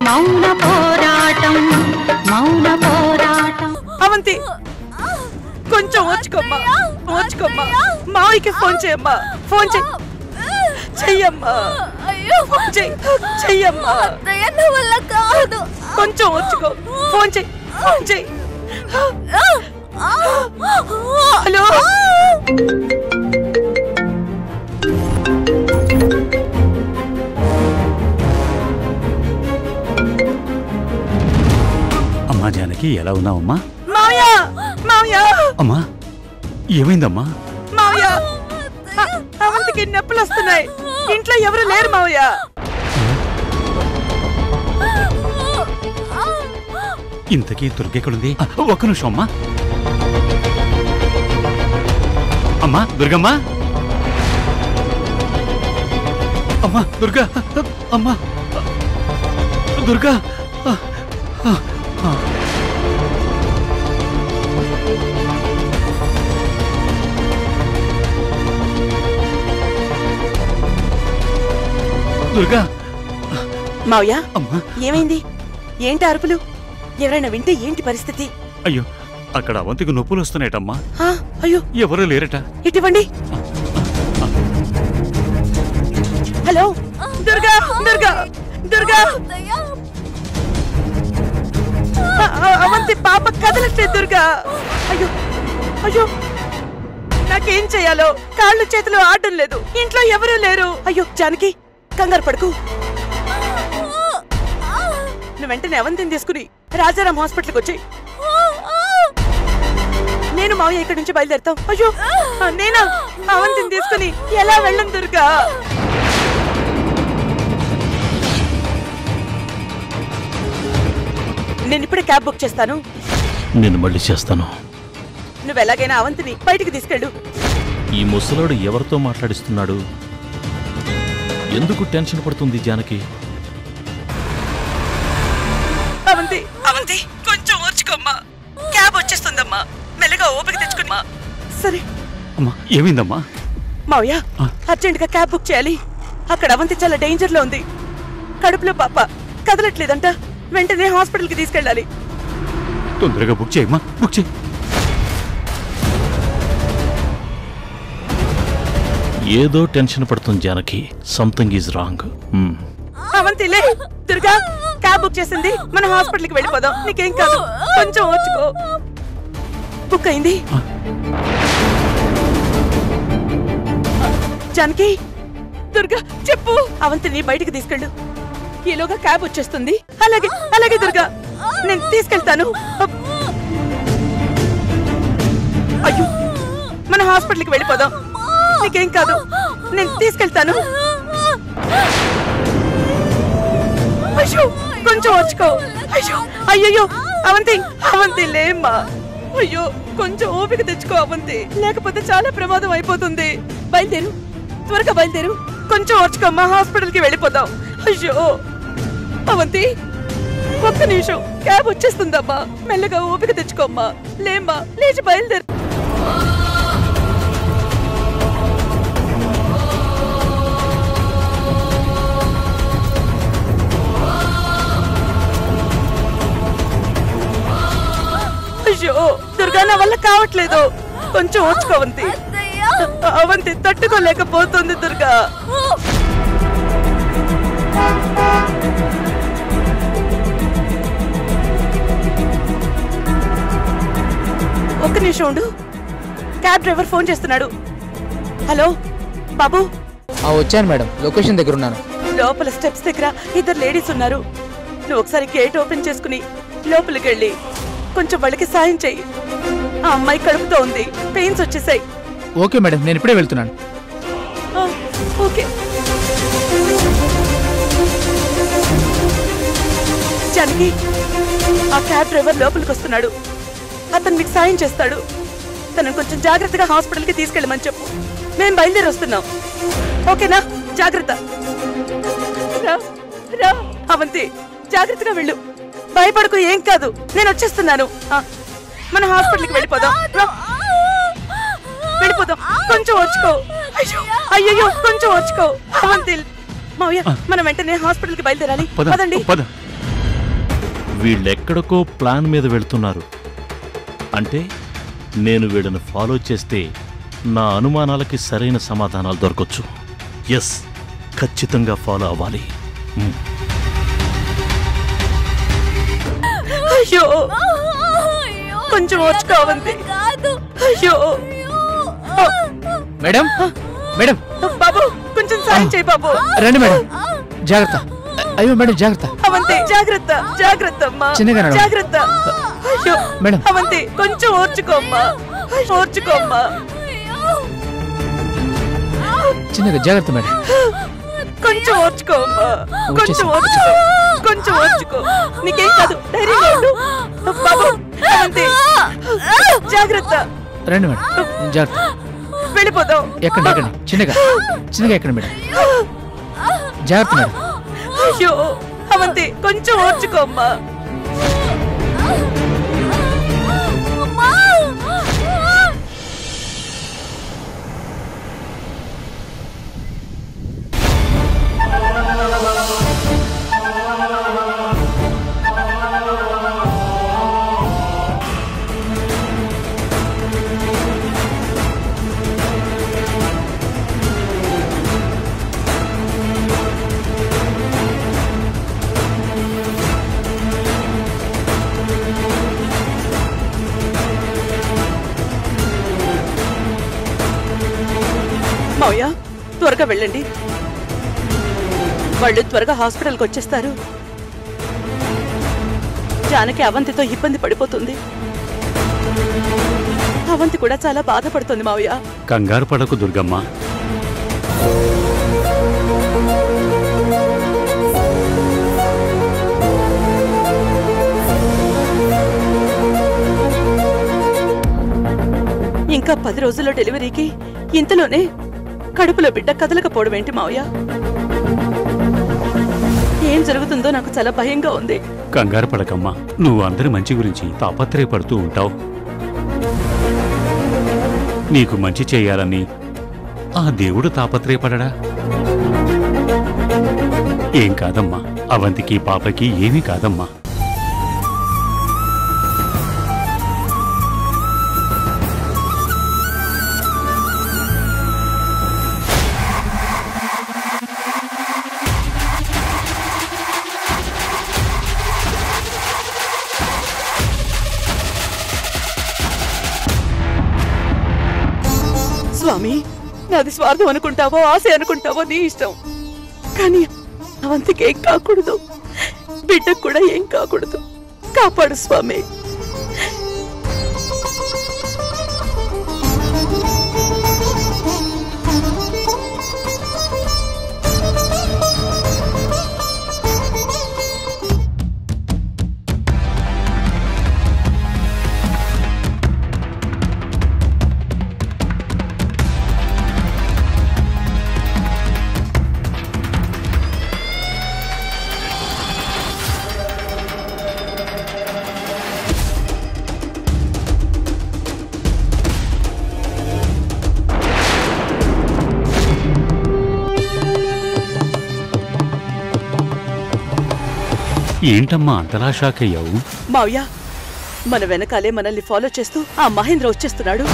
మౌన పోరాటం మౌన పోరాటం. అవంతి కొంచెం ఓచుకోమ్మా ఓచుకోమ్మా. మావయ్యకి ఫోన్ చేయమ్మా. ఫోన్ చెయ్యమ్మా. చెయ్యమ్మా. కొంచెం ఓచుకో. ఫోన్ చెయ్యి. ఫోన్ చెయ్యి. హలో అమ్మా జానకి, ఎలా ఉన్నావమ్మా? మావయ్య మావయ్య. అమ్మా ఏమైందమ్మా? మావయ్య అవంతికి నొప్పులు వస్తున్నాయి. ఇంట్లో ఎవరు లేరు మావయ్య. ఇంతకీ దుర్గెక్కడుంది? ఒక్క నిమిషం అమ్మా. అమ్మా దుర్గమ్మా. అమ్మా దుర్గా. అమ్మా దుర్గా. దుర్గా. మావయ్య అమ్మా ఏమైంది? ఏంటి అరుపులు? ఎవరైనా వింటే ఏంటి పరిస్థితి? అయ్యో, అక్కడ అవంతికి నొప్పులు వస్తున్నాయటమ్మా. అయ్యో ఎవరూ లేరట. ఇటువంటి. హలో దుర్గా. దుర్గా దుర్గా. అవంతి పాప కదలట్లేదు దుర్గా. అయ్యో అయ్యో, నాకేం చెయ్యాలో కాళ్ళు చేతులు ఆడడం లేదు. ఇంట్లో ఎవరూ లేరు. అయ్యో జానకి కంగారు పడుకు. నువ్వు వెంటనే అవంతిని తీసుకుని రాజారాం హాస్పిటల్కి వచ్చి నేను మావయ్య ఇక్కడి నుంచి బయలుదేరుతాం. అయ్యో నేనా అవంతిని తీసుకుని ఎలా వెళ్ళం దుర్గా? నేను ఇప్పుడే క్యాబ్ బుక్ చేస్తాను. నేను మళ్ళీ చేస్తాను. నువ్వు ఎలాగైనా అవంతిని బయటికి తీసుకెళ్ళు. ఈ ముసలాడు ఎవరితో మాట్లాడిస్తున్నాడు? ఎందుకు టెన్షన్ పడుతుంది జానకి? అవంతి అవంతి కొంచెం ఓర్చుకోమ్మా. క్యాబ్ వచ్చేస్తుందమ్మా. మెల్లగా ఓపిక తెచ్చుకోమ్మా. సరే అమ్మా ఏమైందమ్మా? మావయ్య అర్జెంట్ గా క్యాబ్ బుక్ చేయాలి. అక్కడ అవంతి చాలా డేంజర్ లో ఉంది. కడుపులో పాప కదలట్లేదంట. వెంటనే హాస్పిటల్ కి తీసుకెళ్ళాలి. తొందరగా బుక్ చేయమ్మా. బుక్ చేయి. ఏదో టెన్షన్ పడుతుంది Janaki. Something is wrong. Avanthi లే. దుర్గా క్యాబ్ బుక్ చేసింది. మనం హాస్పిటల్ కి వెళ్ళిపోదాం. నీకేం కాదు. కొంచెం ఓర్చుకో. బుక్ అయింది. జానకి దుర్గా చెప్పు. అవంతిని బయటికి తీసుకెళ్ళు. ఈలోగా క్యాబ్ వచ్చేస్తుంది. అలాగే అలాగే దుర్గా, నేను తీసుకెళ్తాను. అయ్యో, మన హాస్పిటల్కి వెళ్ళిపోదాం. నీకేం కాదు. నేను తీసుకెళ్తాను. అయ్యో కొంచెం వచ్చుకో. అయ్యో అయ్యో అవంతి అవంతి లేమ్మా. అయ్యో కొంచెం ఓపిక తెచ్చుకో అవంతి, లేకపోతే చాలా ప్రమాదం అయిపోతుంది. బయలుదేరు, త్వరగా బయలుదేరు. కొంచెం వచ్చుకోమ్మా. హాస్పిటల్కి వెళ్ళిపోదాం. అయ్యో అవంతి ఒక్క నిమిషం. క్యాబ్ వచ్చేస్తుందమ్మా. మెల్లగా ఓపిక తెచ్చుకోమ్మా. లేమ్మా, లేచి బయలుదేరు. అయ్యో దుర్గా, నా వల్ల కావట్లేదు. కొంచెం ఓర్చుకో అవంతి. అవంతి తట్టుకోలేకపోతుంది దుర్గా. ఒక్క నిమిషం ఉండు. క్యాబ్ డ్రైవర్ ఫోన్ చేస్తున్నాడు. హలో బాబు. వచ్చాను మేడం, లొకేషన్ దగ్గర ఉన్నాను. లోపల స్టెప్స్ దగ్గర ఇద్దరు లేడీస్ ఉన్నారు. నువ్వు ఒకసారి గేట్ ఓపెన్ చేసుకుని లోపలికి వెళ్ళి కొంచెం వాళ్ళకి సాయం చెయ్యి. ఆ అమ్మాయి కడుపుతో ఉంది. పెయిన్స్ వచ్చేసాయి. ఓకే మేడం, నేను ఇప్పుడే వెళ్తున్నాను. ఓకే. జానకి, ఆ క్యాబ్ డ్రైవర్ లోపలికి వస్తున్నాడు. అతను మీకు సాయం చేస్తాడు. తనను కొంచెం జాగ్రత్తగా హాస్పిటల్కి తీసుకెళ్ళమని చెప్పు. మేము బయలుదేరి వస్తున్నాం. ఓకేనా? జాగ్రత్త. రా అవంతి, జాగ్రత్తగా వెళ్ళు. భయపడకు, ఏం కాదు. నేను వచ్చేస్తున్నాను. మన హాస్పిటల్కి వెళ్ళిపోదాం. వెళ్ళిపోదాం. కొంచెం వచ్చుకో. అయ్యో కొంచెం వచ్చుకో. అవంతి మావయ్య, మనం వెంటనే హాస్పిటల్కి బయలుదేరాలి. పదండి. వీళ్ళెక్కడికో ప్లాన్ మీద వెళ్తున్నారు. అంటే నేను వీళ్ళని ఫాలో చేస్తే నా అనుమానాలకి సరైన సమాధానాలు దొరకొచ్చు. ఎస్, ఖచ్చితంగా ఫాలో అవ్వాలి. అయ్యో కొంచెం ఓర్చుకో అవంతి. అయ్యో మేడం మేడం బాబు కొంచెం సాయం చేయి బాబు. రండి మేడం, జాగ్రత్త. అయ్యో మేడం జాగ్రత్త. అవంతి జాగ్రత్త, జాగ్రత్త అమ్మా, చిన్నగా నడవండి. జాగ్రత్త. అయ్యో మేడం. అవంతి కొంచెం ఓర్చుకోమ్మా, ఓర్చుకోమ్మా. చిన్నగా జాగ్రత్త మేడం. కొంచెం ఓర్చుకోమ్మా, కొంచెం ఓర్చుకో, కొంచెం ఓర్చుకో. నీకేం కాదు, ధైర్యంగా ఉండు. బాబు అవంతి జాగ్రత్త. రండి మేడం, జాగ్రత్త. వెళ్ళిపోదాం. ఎక్కండి ఎక్కండి, చిన్నగా చిన్నగా ఎక్కండి మేడం. జాగ్రత్త మేడం. అయ్యో అవంతి కొంచెం ఓర్చుకోమ్మా. మావయ్య త్వరగా వెళ్ళండి, వాళ్ళు త్వరగా హాస్పిటల్కి వచ్చేస్తారు. జానకి అవంతితో ఇబ్బంది పడిపోతుంది. అవంతి కూడా చాలా బాధపడుతుంది మావయ్య. కంగారు పడకు దుర్గమ్మ. ఇంకా 10 రోజుల్లో డెలివరీకి ఇంతలోనే కడుపులో బిడ్డ కదలకపోవడం ఏంటి మావయ్య? ఏం జరుగుతుందో నాకు చాలా భయంగా ఉంది. కంగారు పడకమ్మా, నువ్వు అందరి మంచి గురించి తాపత్రయపడుతూ ఉంటావు. నీకు మంచి చేయాలని ఆ దేవుడు తాపత్రయపడడా? ఏం కాదమ్మా, అవంతికి పాపకి ఏమీ కాదమ్మా. స్వామి, నాది స్వార్థం అనుకుంటావో ఆశ అనుకుంటావో నీ ఇష్టం, కానీ అవంతికి ఏం కాకూడదు, బిడ్డకు కూడా ఏం కాకూడదు. కాపాడు స్వామి. ఏంటమ్మా అంతలా షాక్ అయ్యావు? మావయ్య, మన వెనకాలే మనల్ని ఫాలో చేస్తూ ఆ మహేంద్ర వచ్చేస్తున్నాడు.